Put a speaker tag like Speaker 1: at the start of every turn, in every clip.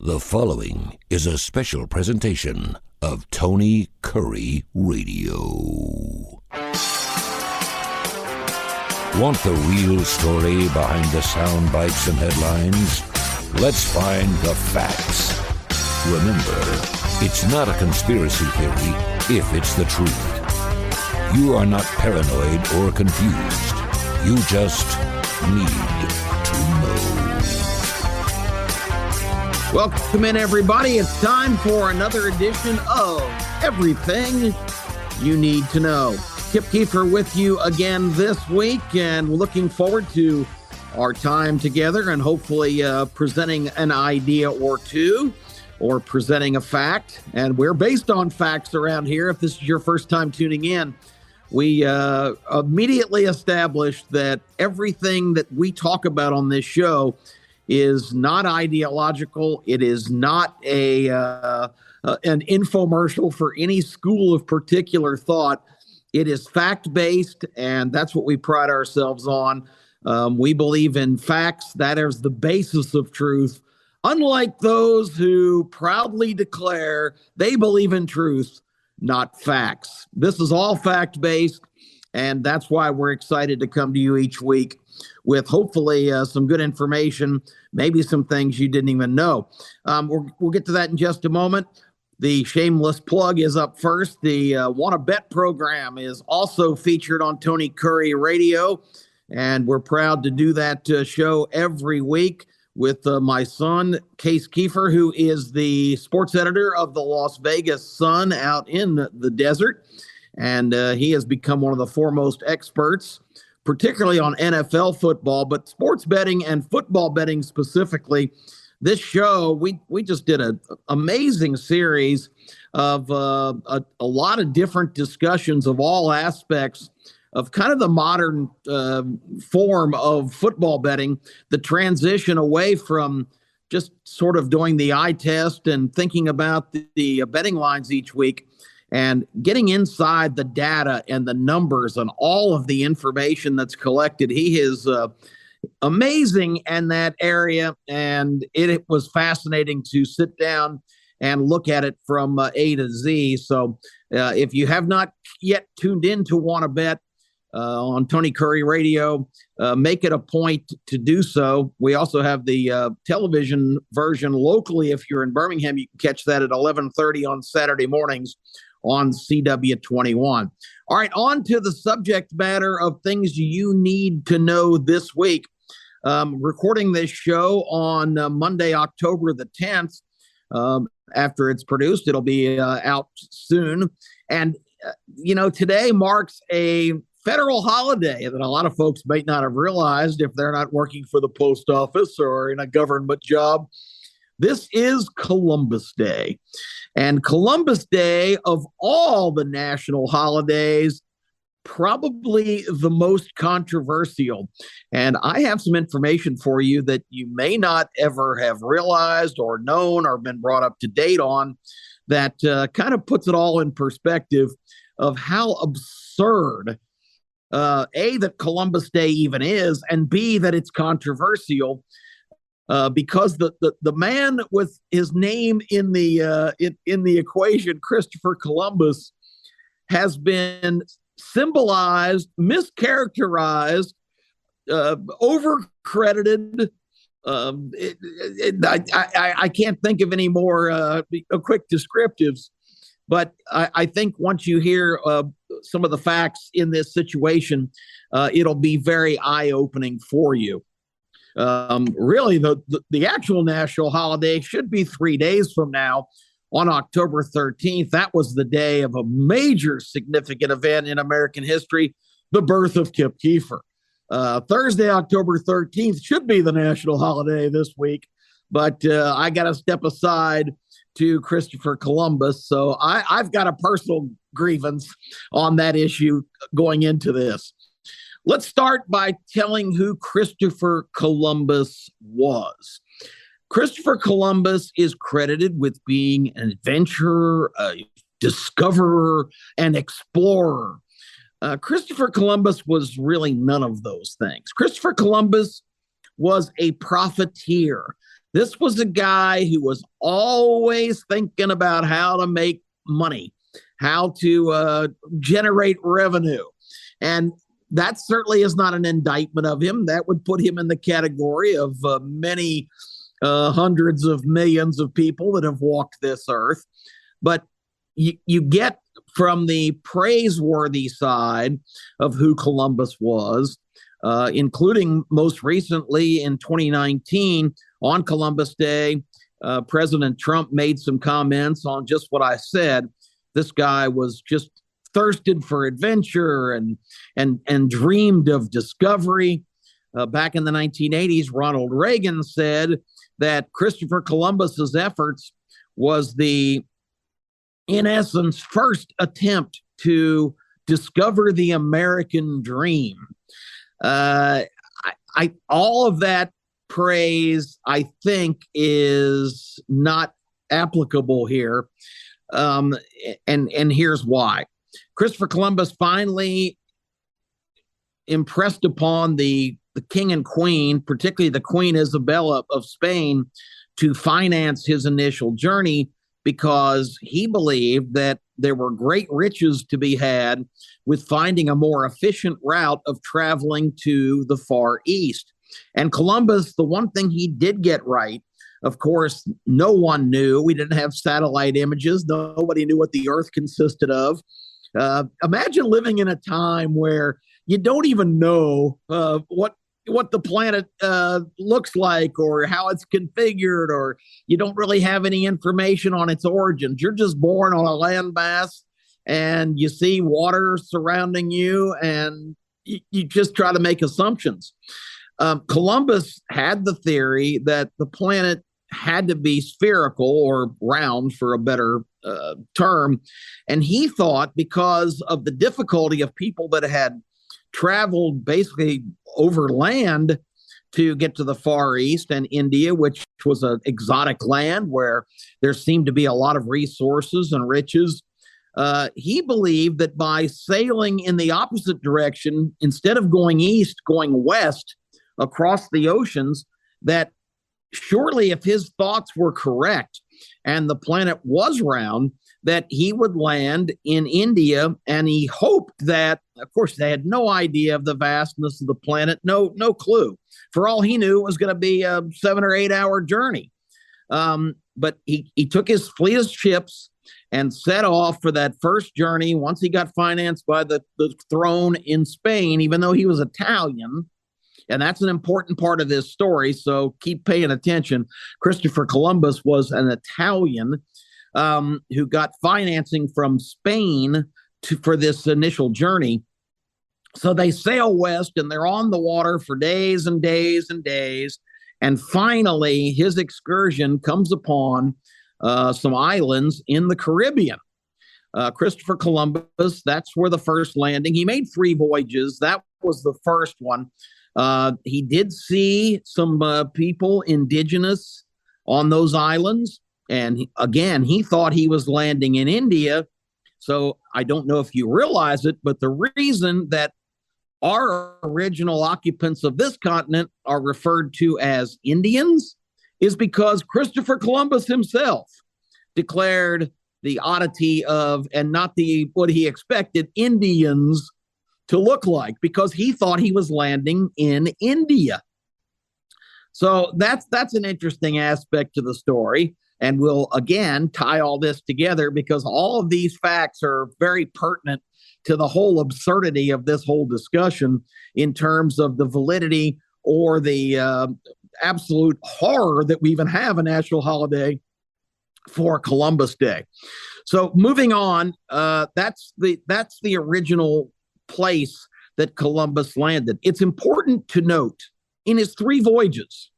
Speaker 1: The following is a special presentation of Tony Kurre Radio. Want the real story behind the sound bites and headlines? Let's find the facts. Remember, it's not a conspiracy theory if it's the truth. You are not paranoid or confused. You just need to know.
Speaker 2: Welcome in, everybody. It's time for another edition of Everything You Need to Know. Kip Keefer with you again this week, and looking forward to our time together and hopefully presenting an idea or two or presenting a fact. And we're based on facts around here. If this is your first time tuning in, we immediately established that everything that we talk about on this show is not ideological. It is not an infomercial for any school of particular thought. It is fact-based, and that's what we pride ourselves on. We believe in facts. That is the basis of truth. Unlike those who proudly declare they believe in truth, not facts. This is all fact-based, and that's why we're excited to come to you each week with hopefully some good information, maybe some things you didn't even know. We'll get to that in just a moment. The shameless plug is up first. The Wanna Bet program is also featured on Tony Kurre Radio, and we're proud to do that show every week with my son, Kip Keefer, who is the sports editor of the Las Vegas Sun out in the desert, and he has become one of the foremost experts, particularly on NFL football, but sports betting and football betting specifically. This show, we just did an amazing series of a lot of different discussions of all aspects of kind of the modern form of football betting, the transition away from just sort of doing the eye test and thinking about the betting lines each week and getting inside the data and the numbers and all of the information that's collected. He is amazing in that area, and it was fascinating to sit down and look at it from A to Z. So if you have not yet tuned in to Wanna Bet on Tony Kurre Radio, make it a point to do so. We also have the television version locally. If you're in Birmingham, you can catch that at 11:30 on Saturday mornings on CW21. All right, on to the subject matter of things you need to know this week. Recording this show on Monday, October the 10th. After it's produced, it'll be out soon. And, today marks a federal holiday that a lot of folks might not have realized if they're not working for the post office or in a government job. This is Columbus Day. And Columbus Day, of all the national holidays, probably the most controversial. And I have some information for you that you may not ever have realized or known or been brought up to date on that kind of puts it all in perspective of how absurd, A, that Columbus Day even is, and B, that it's controversial. Because the man with his name in the equation, Christopher Columbus, has been symbolized, mischaracterized, overcredited. I can't think of any more quick descriptives, but I think once you hear some of the facts in this situation, it'll be very eye-opening for you. Really, the actual national holiday should be 3 days from now on October 13th. That was the day of a major significant event in American history, the birth of Kip Keefer. Thursday, October 13th should be the national holiday this week, but I got to step aside to Christopher Columbus. So I've got a personal grievance on that issue going into this. Let's start by telling who Christopher Columbus was. Christopher Columbus is credited with being an adventurer, a discoverer, and explorer. Christopher Columbus was really none of those things. Christopher Columbus was a profiteer. This was a guy who was always thinking about how to make money, how to generate revenue. And that certainly is not an indictment of him. That would put him in the category of many hundreds of millions of people that have walked this earth. But you get from the praiseworthy side of who Columbus was, including most recently in 2019 on Columbus Day, President Trump made some comments on just what I said. This guy was just thirsted for adventure and dreamed of discovery. Back in the 1980s, Ronald Reagan said that Christopher Columbus's efforts was in essence, first attempt to discover the American dream. All of that praise, I think, is not applicable here. And here's why. Christopher Columbus finally impressed upon the king and queen, particularly the Queen Isabella of Spain, to finance his initial journey, because he believed that there were great riches to be had with finding a more efficient route of traveling to the Far East. And Columbus, the one thing he did get right, of course, no one knew. We didn't have satellite images. Nobody knew what the Earth consisted of. Imagine living in a time where you don't even know what the planet looks like or how it's configured, or you don't really have any information on its origins. You're just born on a landmass and you see water surrounding you and you just try to make assumptions. Columbus had the theory that the planet had to be spherical or round, for a better term. And he thought, because of the difficulty of people that had traveled basically over land to get to the Far East and India, which was an exotic land where there seemed to be a lot of resources and riches. He believed that by sailing in the opposite direction, instead of going east, going west across the oceans, that surely if his thoughts were correct and the planet was round, that he would land in India. And he hoped that, of course, they had no idea of the vastness of the planet, no clue. For all he knew, it was going to be a 7 or 8 hour journey. But he took his fleet of ships and set off for that first journey. Once he got financed by the throne in Spain, even though he was Italian, and that's an important part of this story, so keep paying attention. Christopher Columbus was an Italian who got financing from Spain for this initial journey. So they sail west and they're on the water for days and days and days. And finally, his excursion comes upon some islands in the Caribbean. Christopher Columbus, that's where the first landing. He made 3 voyages. That was the first one. He did see some people indigenous on those islands. And again, he thought he was landing in India. So I don't know if you realize it, but the reason that our original occupants of this continent are referred to as Indians is because Christopher Columbus himself declared the oddity of, and not what he expected, Indians to look like, because he thought he was landing in India. So that's an interesting aspect to the story. And we'll, again, tie all this together because all of these facts are very pertinent to the whole absurdity of this whole discussion in terms of the validity or the absolute horror that we even have a national holiday for Columbus Day. So moving on, that's the original place that Columbus landed. It's important to note, in his 3 voyages,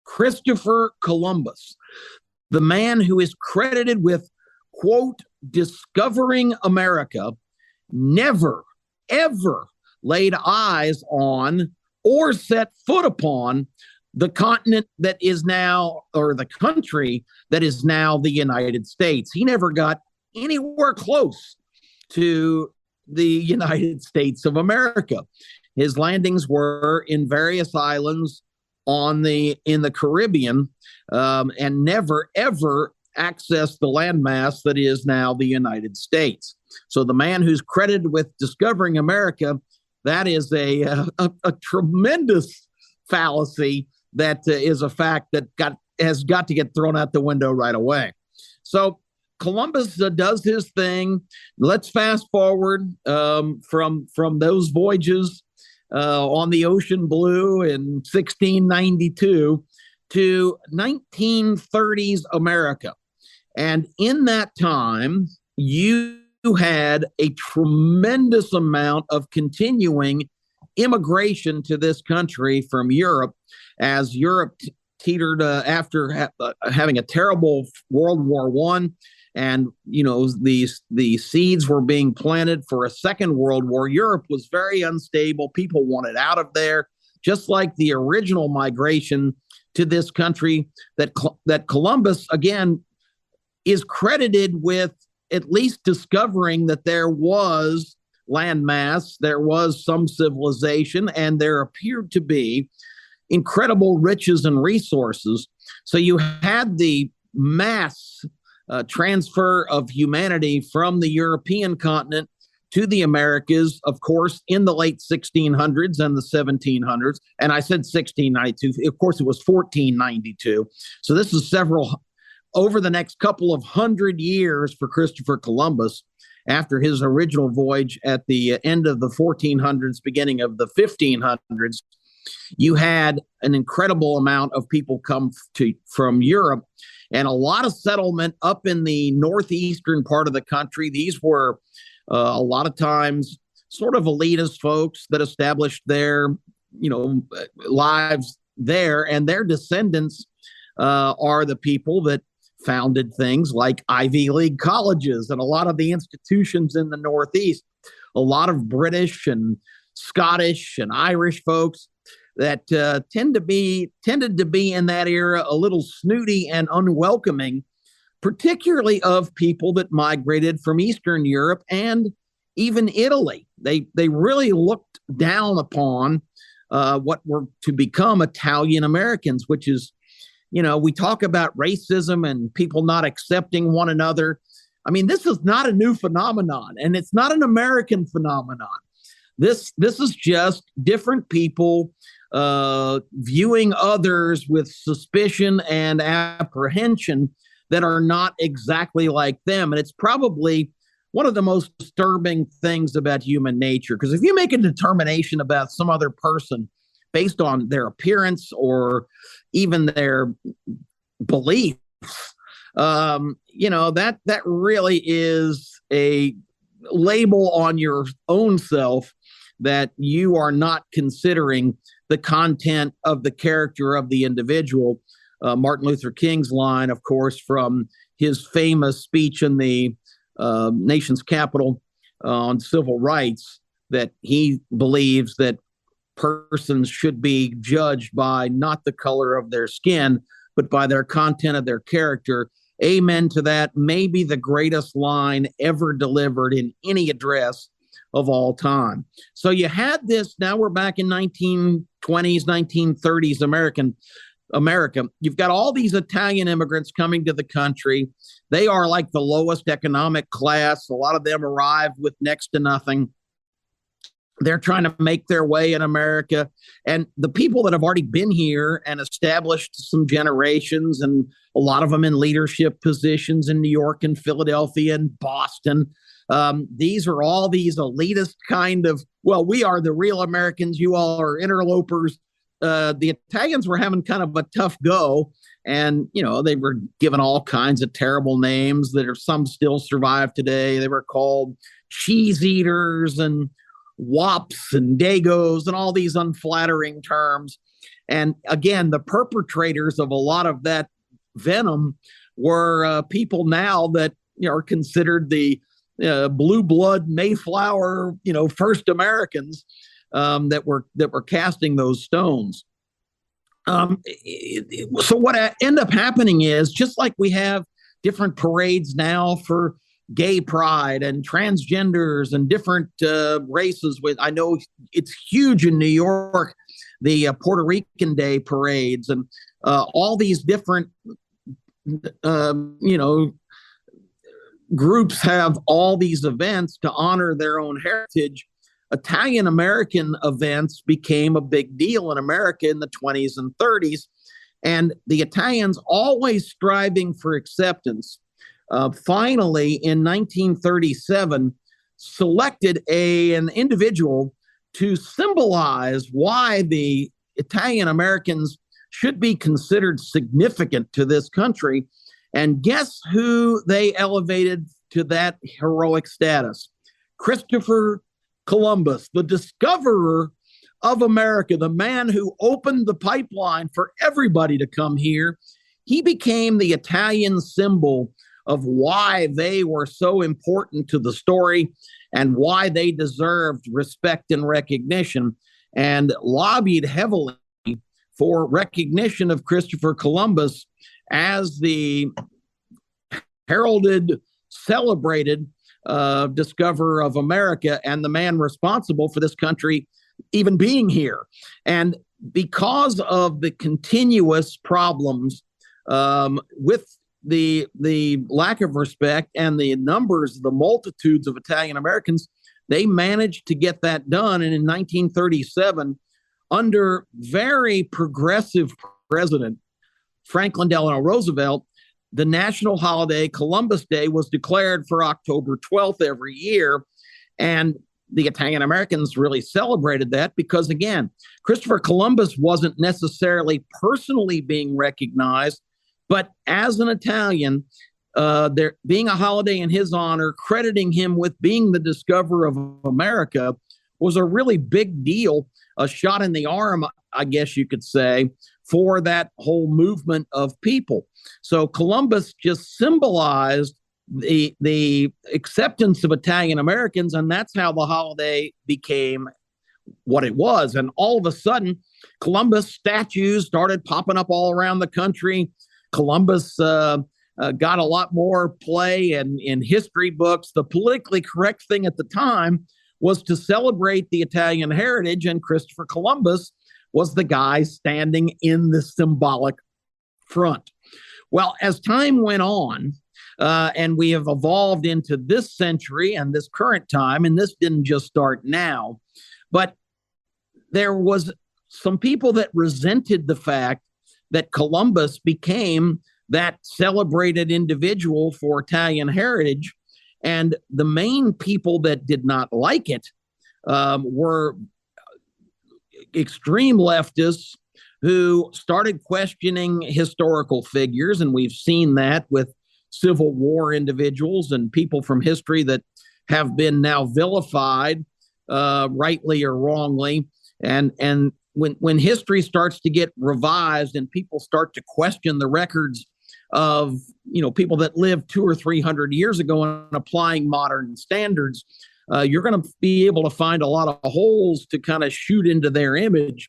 Speaker 2: Christopher Columbus, the man who is credited with, quote, discovering America, never, ever laid eyes on or set foot upon the continent that is now, or the country that is now the United States. He never got anywhere close to the United States of America. His landings were in various islands in the Caribbean, and never ever accessed the landmass that is now the United States. So the man who's credited with discovering America, that is a tremendous fallacy that is a fact that has got to get thrown out the window right away. So Columbus does his thing. Let's fast forward from those voyages on the ocean blue in 1692 to 1930s America. And in that time, you had a tremendous amount of continuing immigration to this country from Europe, as Europe teetered after having a terrible World War I. And, the seeds were being planted for a second world war. Europe was very unstable. People wanted out of there, just like the original migration to this country that Columbus, again, is credited with at least discovering that there was landmass, there was some civilization, and there appeared to be incredible riches and resources. So you had the mass transfer of humanity from the European continent to the Americas, of course, in the late 1600s and the 1700s. And I said 1692. Of course, it was 1492. So this is over the next couple of hundred years for Christopher Columbus, after his original voyage at the end of the 1400s, beginning of the 1500s. You had an incredible amount of people come from Europe, and a lot of settlement up in the northeastern part of the country. These were a lot of times sort of elitist folks that established their, lives there, and their descendants are the people that founded things like Ivy League colleges and a lot of the institutions in the Northeast. A lot of British and Scottish and Irish folks that tended to be in that era a little snooty and unwelcoming, particularly of people that migrated from Eastern Europe and even Italy. They really looked down upon what were to become Italian Americans, which is, we talk about racism and people not accepting one another. I mean, this is not a new phenomenon, and it's not an American phenomenon. This is just different people viewing others with suspicion and apprehension that are not exactly like them. And it's probably one of the most disturbing things about human nature, because if you make a determination about some other person based on their appearance or even their beliefs, that really is a label on your own self that you are not considering the content of the character of the individual. Martin Luther King's line, of course, from his famous speech in the nation's capital on civil rights, that he believes that persons should be judged by not the color of their skin, but by their content of their character. Amen to that. Maybe the greatest line ever delivered in any address of all time. So you had this, now we're back in 1920s, 1930s America. You've got all these Italian immigrants coming to the country. They are like the lowest economic class. A lot of them arrive with next to nothing. They're trying to make their way in America. And the people that have already been here and established some generations, and a lot of them in leadership positions in New York and Philadelphia and Boston, these are all these elitist kind of, we are the real Americans, you all are interlopers. The Italians were having kind of a tough go, and they were given all kinds of terrible names that are some still survive today. They were called cheese eaters and wops and dagos and all these unflattering terms. And again, the perpetrators of a lot of that venom were people now that are considered the blue blood Mayflower, first Americans that were casting those stones. So what end up happening is, just like we have different parades now for gay pride and transgenders and different races. I know it's huge in New York. the Puerto Rican Day parades, and all these different, groups have all these events to honor their own heritage. Italian American events became a big deal in America in the 20s and 30s. And the Italians, always striving for acceptance, finally in 1937 selected an individual to symbolize why the Italian Americans should be considered significant to this country. And guess who they elevated to that heroic status? Christopher Columbus, the discoverer of America, the man who opened the pipeline for everybody to come here. He became the Italian symbol of why they were so important to the story and why they deserved respect and recognition, and lobbied heavily for recognition of Christopher Columbus as the heralded, celebrated discoverer of America and the man responsible for this country even being here. And because of the continuous problems with the lack of respect and the numbers, the multitudes of Italian Americans, they managed to get that done. And in 1937, under very progressive president Franklin Delano Roosevelt, the national holiday, Columbus Day, was declared for October 12th every year. And the Italian Americans really celebrated that because, again, Christopher Columbus wasn't necessarily personally being recognized, but as an Italian, there being a holiday in his honor, crediting him with being the discoverer of America was a really big deal, a shot in the arm, I guess you could say, for that whole movement of people. So Columbus just symbolized the acceptance of Italian Americans, and that's how the holiday became what it was. And all of a sudden, Columbus statues started popping up all around the country. Columbus got a lot more play in history books. The politically correct thing at the time was to celebrate the Italian heritage, and Christopher Columbus was the guy standing in the symbolic front. Well, as time went on, and we have evolved into this century and this current time, and this didn't just start now, but there was some people that resented the fact that Columbus became that celebrated individual for Italian heritage. And the main people that did not like it were extreme leftists who started questioning historical figures. And we've seen that with Civil War individuals and people from history that have been now vilified, rightly or wrongly. And when history starts to get revised and people start to question the records of people that lived 200 or 300 years ago and applying modern standards, you're going to be able to find a lot of holes to kind of shoot into their image.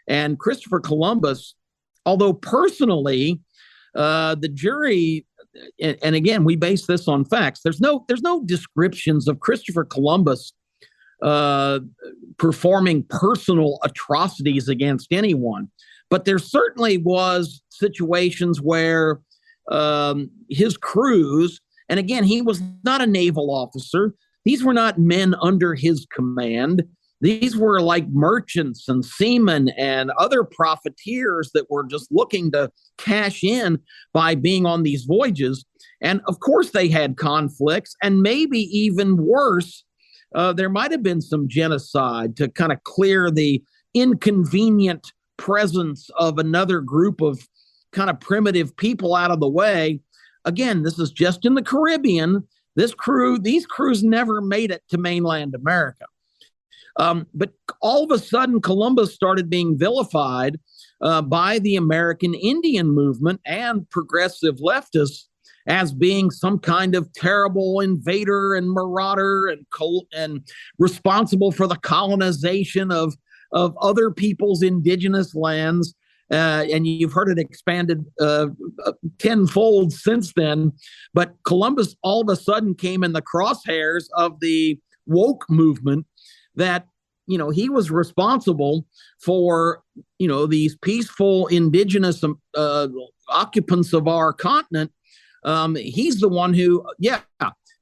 Speaker 2: And Christopher Columbus, although personally, the jury, and again, we base this on facts. There's no descriptions of Christopher Columbus performing personal atrocities against anyone, but there certainly was situations where his crews, and again, he was not a naval officer. These were not men under his command. These were like merchants and seamen and other profiteers that were just looking to cash in by being on these voyages. And of course, they had conflicts, and maybe even worse, there might have been some genocide to kind of clear the inconvenient presence of another group of kind of primitive people out of the way. Again, this is just in the Caribbean. These crews never made it to mainland America. But all of a sudden, Columbus started being vilified by the American Indian movement and progressive leftists as being some kind of terrible invader and marauder and responsible for the colonization of other people's indigenous lands. And you've heard it expanded tenfold since then. But Columbus all of a sudden came in the crosshairs of the woke movement that, he was responsible for, these peaceful indigenous occupants of our continent. He's the one who,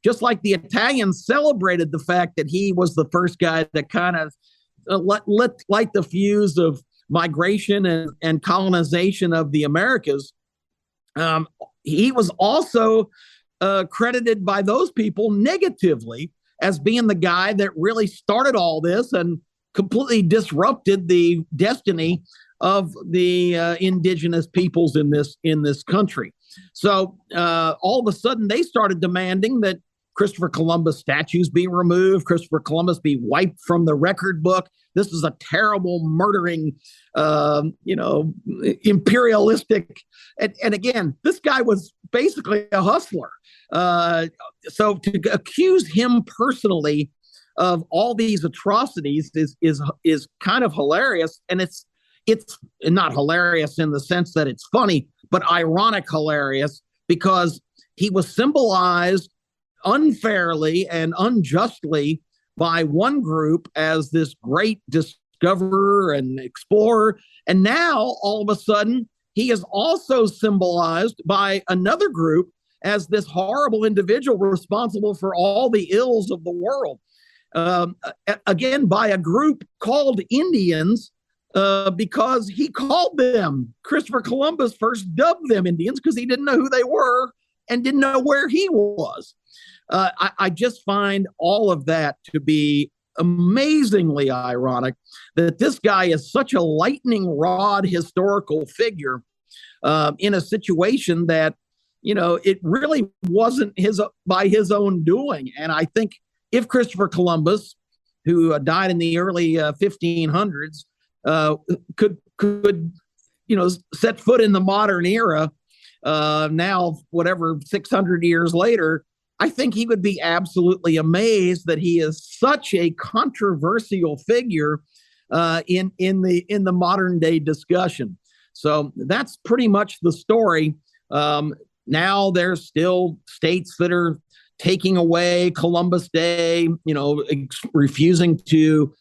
Speaker 2: just like the Italians celebrated the fact that he was the first guy that kind of light the fuse of migration and colonization of the Americas. He was also credited by those people negatively as being the guy that really started all this and completely disrupted the destiny of the indigenous peoples in this country. So all of a sudden, they started demanding that Christopher Columbus statues be removed, Christopher Columbus be wiped from the record book. This is a terrible, murdering, imperialistic. And again, this guy was basically a hustler. So to accuse him personally of all these atrocities is kind of hilarious. And it's not hilarious in the sense that it's funny, but ironic hilarious, because he was symbolized unfairly and unjustly by one group as this great discoverer and explorer. And now, all of a sudden, he is also symbolized by another group as this horrible individual responsible for all the ills of the world. Again, by a group called Indians, because he called them, Christopher Columbus first dubbed them Indians because he didn't know who they were and didn't know where he was. I just find all of that to be amazingly ironic, that this guy is such a lightning rod historical figure in a situation that, it really wasn't by his own doing. And I think if Christopher Columbus, who died in the early 1500s, could set foot in the modern era, now, whatever, 600 years later, I think he would be absolutely amazed that he is such a controversial figure in the modern day discussion. So that's pretty much the story. Now there's still states that are taking away Columbus Day, refusing to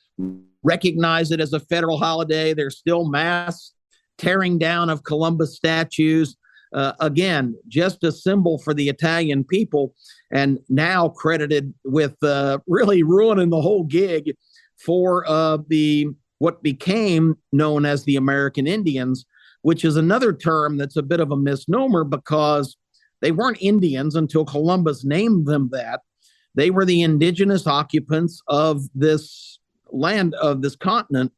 Speaker 2: recognize it as a federal holiday. There's still mass tearing down of Columbus statues. Again, just a symbol for the Italian people, and now credited with really ruining the whole gig for what became known as the American Indians, which is another term that's a bit of a misnomer because they weren't Indians until Columbus named them that. They were the indigenous occupants of this land, of this continent,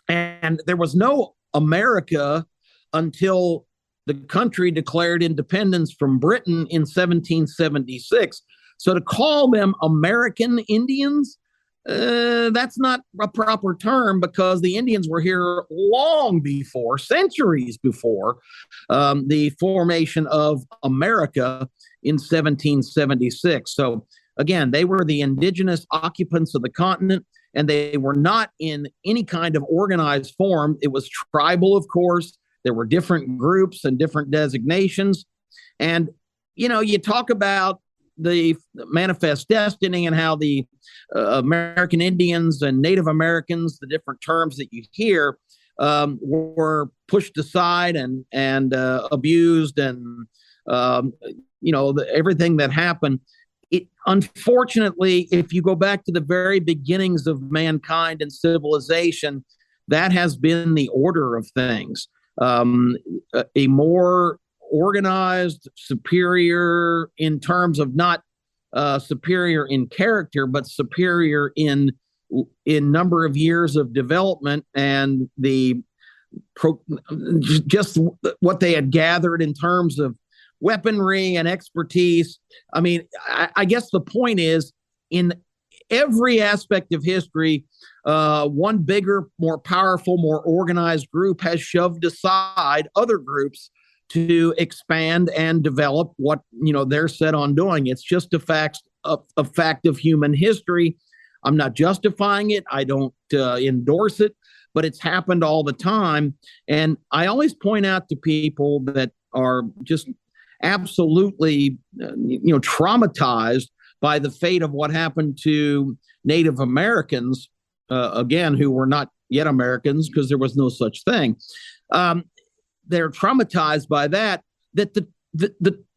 Speaker 2: and there was no America until the country declared independence from Britain in 1776. So to call them American Indians, that's not a proper term, because the Indians were here long before, centuries before, the formation of America in 1776. So again, they were the indigenous occupants of the continent, and they were not in any kind of organized form. It was tribal, of course. There were different groups and different designations. And, you talk about the manifest destiny and how the American Indians and Native Americans, the different terms that you hear, were pushed aside and abused, and, everything that happened. Unfortunately, if you go back to the very beginnings of mankind and civilization, that has been the order of things. A more organized, superior in terms of not superior in character, but superior in number of years of development and just what they had gathered in terms of weaponry and expertise. I mean, I guess the point is, in every aspect of history, one bigger, more powerful, more organized group has shoved aside other groups to expand and develop what they're set on doing. It's just a fact of human history. I'm not justifying it. I don't endorse it, but it's happened all the time. And I always point out to people that are just absolutely traumatized by the fate of what happened to Native Americans. again, who were not yet Americans because there was no such thing. They're traumatized by that the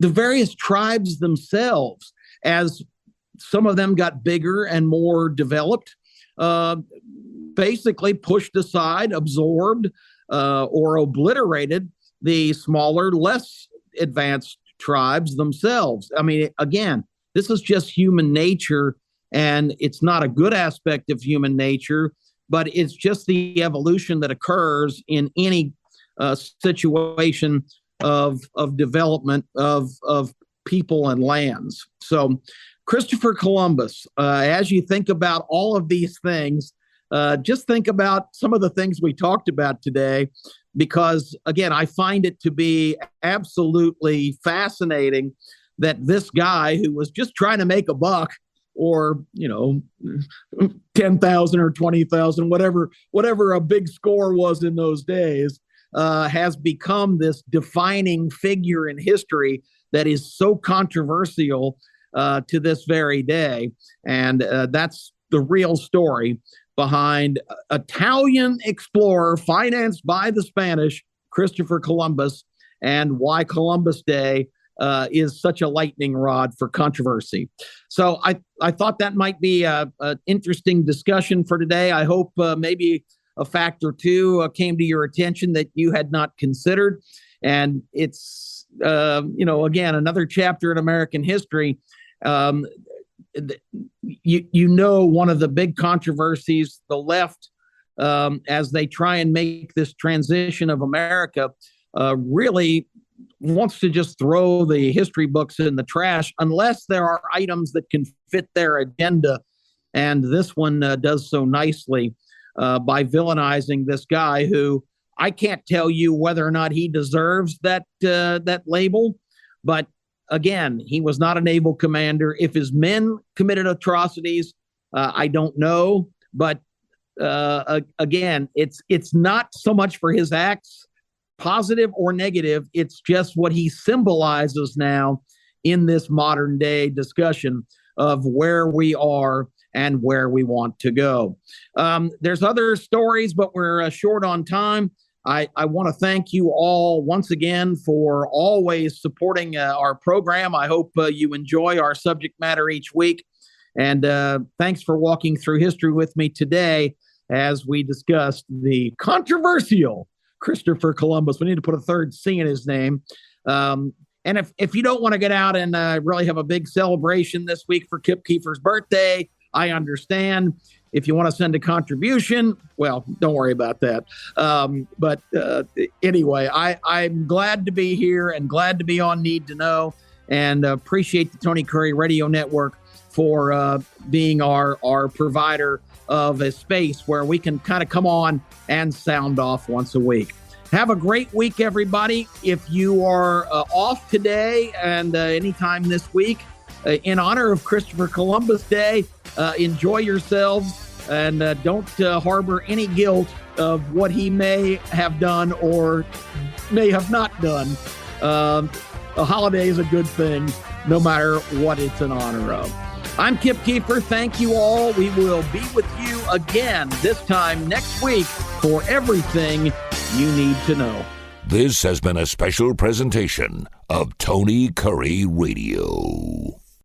Speaker 2: various tribes themselves, as some of them got bigger and more developed, basically pushed aside, absorbed, or obliterated the smaller, less advanced tribes themselves. I mean, again, this is just human nature, and it's not a good aspect of human nature, but it's just the evolution that occurs in any situation of development of people and lands. So Christopher Columbus, as you think about all of these things, just think about some of the things we talked about today, because, again, I find it to be absolutely fascinating that this guy who was just trying to make a buck, or, 10,000 or 20,000, whatever a big score was in those days, has become this defining figure in history that is so controversial to this very day. And that's the real story behind Italian explorer financed by the Spanish, Christopher Columbus, and why Columbus Day is such a lightning rod for controversy. So I thought that might be an interesting discussion for today. I hope maybe a fact or two came to your attention that you had not considered. And it's, again, another chapter in American history. One of the big controversies, the left, as they try and make this transition of America, really wants to just throw the history books in the trash unless there are items that can fit their agenda. And this one does so nicely by villainizing this guy who I can't tell you whether or not he deserves that label. But again, he was not a naval commander. If his men committed atrocities, I don't know. But again, it's not so much for his acts, positive or negative. It's just what he symbolizes now in this modern day discussion of where we are and where we want to go. There's other stories, but we're short on time. I want to thank you all once again for always supporting our program. I hope you enjoy our subject matter each week. And thanks for walking through history with me today as we discussed the controversial Christopher Columbus. We need to put a third C in his name. And if you don't want to get out and really have a big celebration this week for Kip Keefer's birthday, I understand. If you want to send a contribution, well, don't worry about that. But anyway, I'm glad to be here and glad to be on Need to Know, and appreciate the Tony Kurre Radio Network for being our provider of a space where we can kind of come on and sound off once a week. Have a great week, everybody. If you are off today and anytime this week, in honor of Christopher Columbus Day, enjoy yourselves and don't harbor any guilt of what he may have done or may have not done. A holiday is a good thing, no matter what it's in honor of. I'm Kip Keefer. Thank you all. We will be with you again this time next week for everything you need to know.
Speaker 1: This has been a special presentation of Tony Kurre Radio.